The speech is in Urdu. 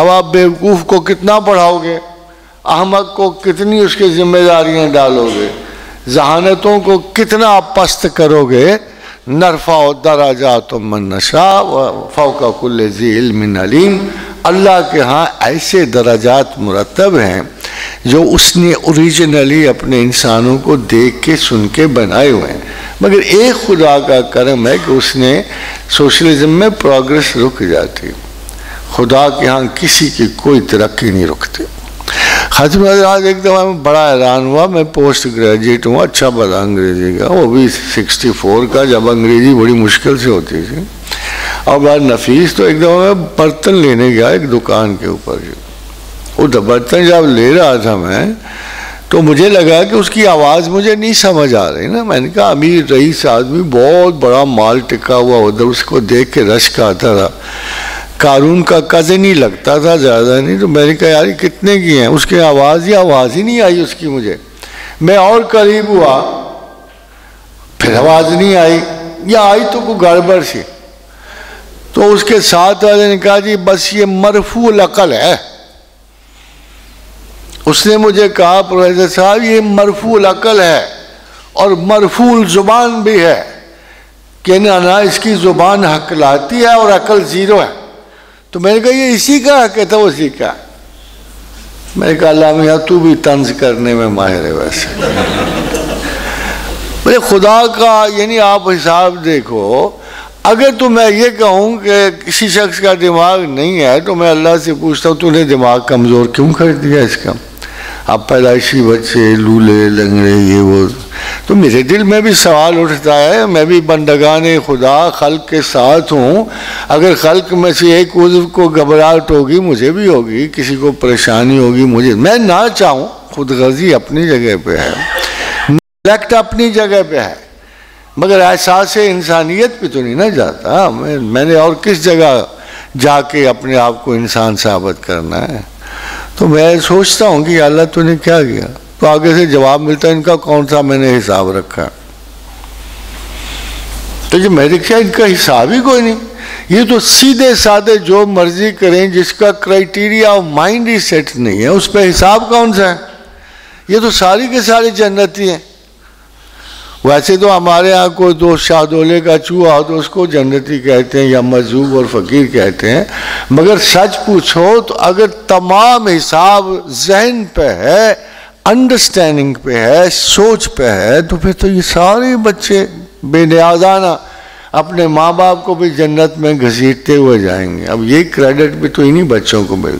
اب آپ بیوقوف کو کتنا پڑھاؤ گے، احمق کو کتنی اس کی ذمہ داریاں ڈالو گے، ذہانتوں کو کتنا آپ پست کرو گے. نرفع درجات من نشاء فوق کل ذی علم علیم. اللہ کے ہاں ایسے درجات مرتب ہیں جو اس نے اوریجنلی اپنے انسانوں کو دیکھ کے سن کے بنائے ہوئے ہیں، مگر ایک خدا کا کرم ہے کہ اس نے سوشلزم میں پروگریس رک جاتی. خدا کے ہاں کسی کی کوئی ترقی نہیں رکتی. ختم آج ایک دفعہ میں بڑا حیران ہوا، میں پوسٹ گریجویٹ ہوں، اچھا پتا انگریزی کا، وہ بھی 64 کا، جب انگریزی بڑی مشکل سے ہوتی تھی اور بڑا نفیس. تو ایک دفعہ میں برتن لینے گیا ایک دکان کے اوپر، وہ برتن جب لے رہا تھا میں تو مجھے لگا کہ اس کی آواز مجھے نہیں سمجھ آ رہی نا. میں نے کہا امیر رئیس آدمی، بہت بڑا مال ٹکا ہوا ادھر، اس کو دیکھ کے رشک آتا تھا. قارون کا کزن ہی لگتا تھا، زیادہ نہیں. تو میں نے کہا یار کتنے کی ہیں، اس کی آواز ہی نہیں آئی اس کی مجھے. میں اور قریب ہوا، پھر آواز نہیں آئی، یا آئی تو کوئی گڑبڑ سی. تو اس کے ساتھ والے نے کہا جی بس یہ مرفوع العقل ہے. اس نے مجھے کہا پروفیسر صاحب یہ مرفوع العقل ہے اور مرفوع الزبان بھی ہے، کہ نا اس کی زبان حق لاتی ہے اور عقل زیرو ہے. تو میں نے کہا یہ اسی کا حق ہے، تو اسی کا. میں نے کہا اللہ میاں تو بھی طنز کرنے میں ماہر ہے ویسے. بھئی خدا کا یعنی آپ حساب دیکھو، اگر تو میں یہ کہوں کہ کسی شخص کا دماغ نہیں ہے تو میں اللہ سے پوچھتا ہوں تو نے دماغ کمزور کیوں کر دیا اس کا؟ اب پیدائشی بچے لولے لنگڑے یہ وہ. تو میرے دل میں بھی سوال اٹھتا ہے، میں بھی بندگان خدا خلق کے ساتھ ہوں. اگر خلق میں سے ایک عضو کو گھبراہٹ ہوگی مجھے بھی ہوگی، کسی کو پریشانی ہوگی مجھے، میں نہ چاہوں. خود غرضی اپنی جگہ پہ ہے، نیگلیکٹ اپنی جگہ پہ ہے، مگر احساس انسانیت پہ تو نہیں نہ جاتا. میں نے اور کس جگہ جا کے اپنے آپ کو انسان ثابت کرنا ہے؟ تو میں سوچتا ہوں کہ اللہ تو نے کیا کیا. تو آگے سے جواب ملتا ہے ان کا کون سا میں نے حساب رکھا. تو یہ میرے خیال ان کا حساب ہی کوئی نہیں. یہ تو سیدھے سادے جو مرضی کریں، جس کا کرائیٹیریا آف مائنڈ ہی سیٹ نہیں ہے اس پہ حساب کون سا ہے؟ یہ تو ساری کے سارے جنتی ہیں. ویسے تو ہمارے ہاں کوئی دو شاہدولے کا چوہا ہو تو اس کو جنتی کہتے ہیں یا مجذوب اور فقیر کہتے ہیں، مگر سچ پوچھو تو اگر تمام حساب ذہن پہ ہے، انڈرسٹینڈنگ پہ ہے، سوچ پہ ہے، تو پھر تو یہ سارے بچے بے نیازانہ اپنے ماں باپ کو بھی جنت میں گھسیٹتے ہوئے جائیں گے. اب یہ کریڈٹ بھی تو انہی بچوں کو ملتا.